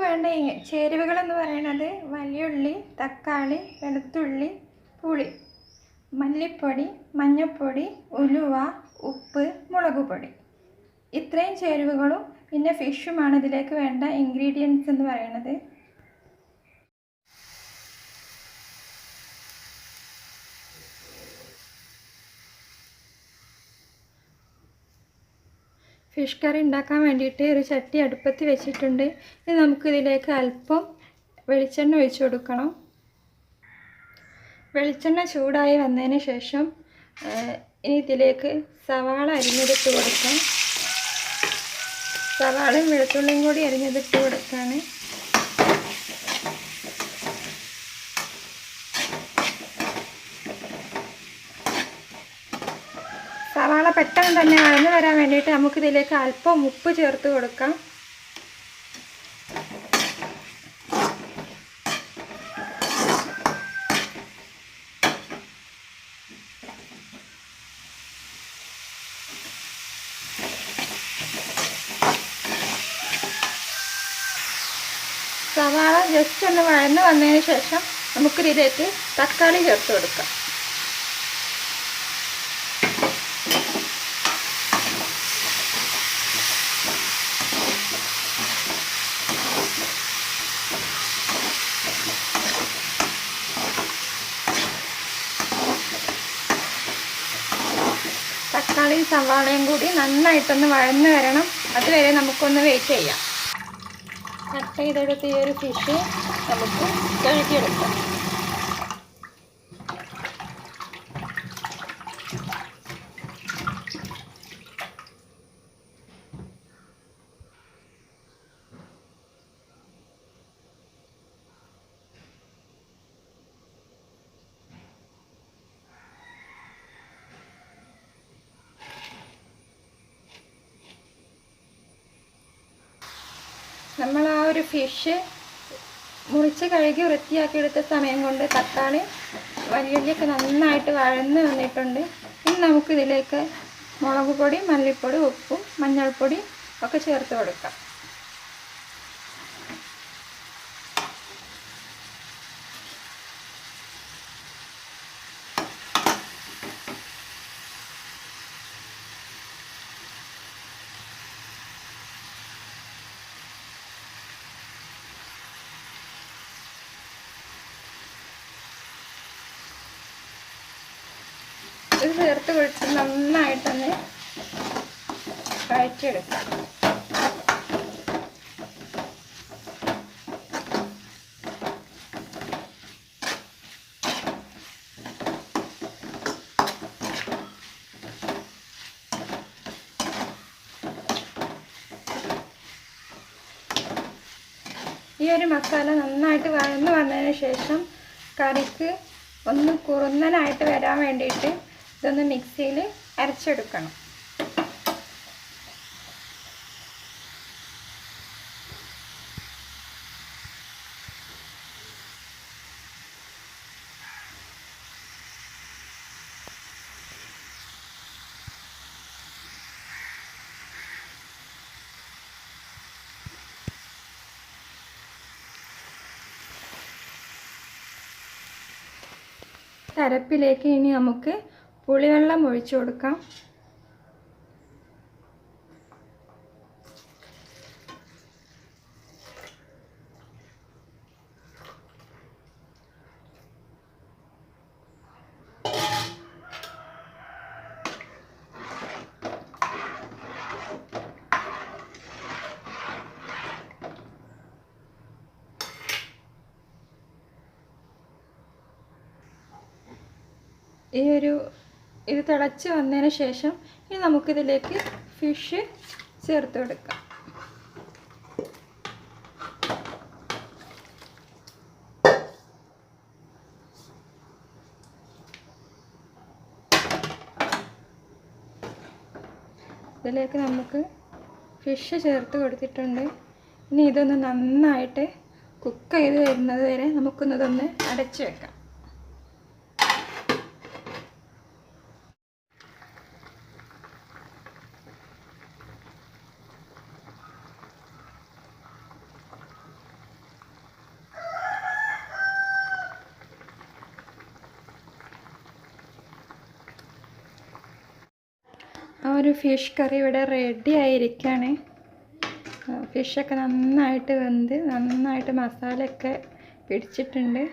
വേണ്ട ചേരുവകളെന്ന് പറയുന്നത് വലിയുള്ളി, തക്കാളി, വെളുത്തുള്ളി, പുളി, മല്ലിപ്പൊടി, മഞ്ഞൾപ്പൊടി, ഉലുവ, ഉപ്പ്, മുളക് പൊടി. ഇത്രയും ചേരുവകളും പിന്നെ ഫിഷുമാണ് ഇതിലേക്ക് വേണ്ട ഇൻഗ്രീഡിയൻസ് എന്ന് പറയുന്നത്. ഫിഷ് കറി ഉണ്ടാക്കാൻ വേണ്ടിയിട്ട് ഒരു ചട്ടി അടുപ്പത്ത് വെച്ചിട്ടുണ്ട്. ഇനി നമുക്കിതിലേക്ക് അല്പം വെളിച്ചെണ്ണ ഒഴിച്ചു കൊടുക്കണം. വെളിച്ചെണ്ണ ചൂടായി വന്നതിന് ശേഷം ഇനി ഇതിലേക്ക് സവാള അരിഞ്ഞതിട്ട് കൊടുക്കാം. സവാളയും വെളുത്തുള്ളിയും കൂടി അരിഞ്ഞതിട്ട് കൊടുക്കുകയാണ്. സവാള പെട്ടെന്ന് തന്നെ വഴന്നു വരാൻ വേണ്ടിയിട്ട് നമുക്കിതിലേക്ക് അല്പം ഉപ്പ് ചേർത്ത് കൊടുക്കാം. സവാള ജസ്റ്റ് ഒന്ന് വഴന്നു വന്നതിന് ശേഷം നമുക്കിതിലേക്ക് തക്കാളി ചേർത്ത് കൊടുക്കാം. തക്കാളിയും സവാളയും കൂടി നന്നായിട്ടൊന്ന് വഴന്നു വരണം. അതുവരെ നമുക്കൊന്ന് വെയിറ്റ് ചെയ്യാം. കട്ട് ചെയ്തെടുത്ത് ഈ ഒരു ഫിഷ് നമുക്ക് കഴുകിയെടുക്കാം. നമ്മൾ ആ ഒരു ഫിഷ് മുറിച്ച് കഴുകി വൃത്തിയാക്കി എടുത്ത സമയം കൊണ്ട് തക്കാളി വലിയുള്ളിയൊക്കെ നന്നായിട്ട് വഴന്ന് വന്നിട്ടുണ്ട്. ഇനി നമുക്കിതിലേക്ക് മുളക് പൊടി, മല്ലിപ്പൊടി, ഉപ്പും മഞ്ഞൾപ്പൊടി ഒക്കെ ചേർത്ത് കൊടുക്കാം. ഇത് ചേർത്ത് കൊടുത്ത് നന്നായിട്ടൊന്ന് വഴറ്റിയെടുക്കാം. ഈ ഒരു മസാല നന്നായിട്ട് വഴന്ന് വന്നതിന് ശേഷം കറിക്ക് ഒന്ന് കുറുന്നനായിട്ട് വരാൻ വേണ്ടിയിട്ട് ഇതൊന്ന് മിക്സിയിൽ അരച്ചെടുക്കണം. അരപ്പിലേക്ക് ഇനി നമുക്ക് പുളിവെള്ളം ഒഴിച്ചു കൊടുക്കാം. ഇത് തിളച്ച് വന്നതിന് ശേഷം ഇനി നമുക്കിതിലേക്ക് ഫിഷ് ചേർത്ത് കൊടുക്കാം. ഇതിലേക്ക് നമുക്ക് ഫിഷ് ചേർത്ത് കൊടുത്തിട്ടുണ്ട്. ഇനി ഇതൊന്ന് നന്നായിട്ട് കുക്ക് ചെയ്ത് വരുന്നത് വരെ നമുക്കൊന്നിതൊന്ന് അടച്ചു വെക്കാം. ഒരു ഫിഷ് കറി ഇവിടെ റെഡി ആയിരിക്കുകയാണ്. ഫിഷൊക്കെ നന്നായിട്ട് വെന്ത് നന്നായിട്ട് മസാലയൊക്കെ പിടിച്ചിട്ടുണ്ട്.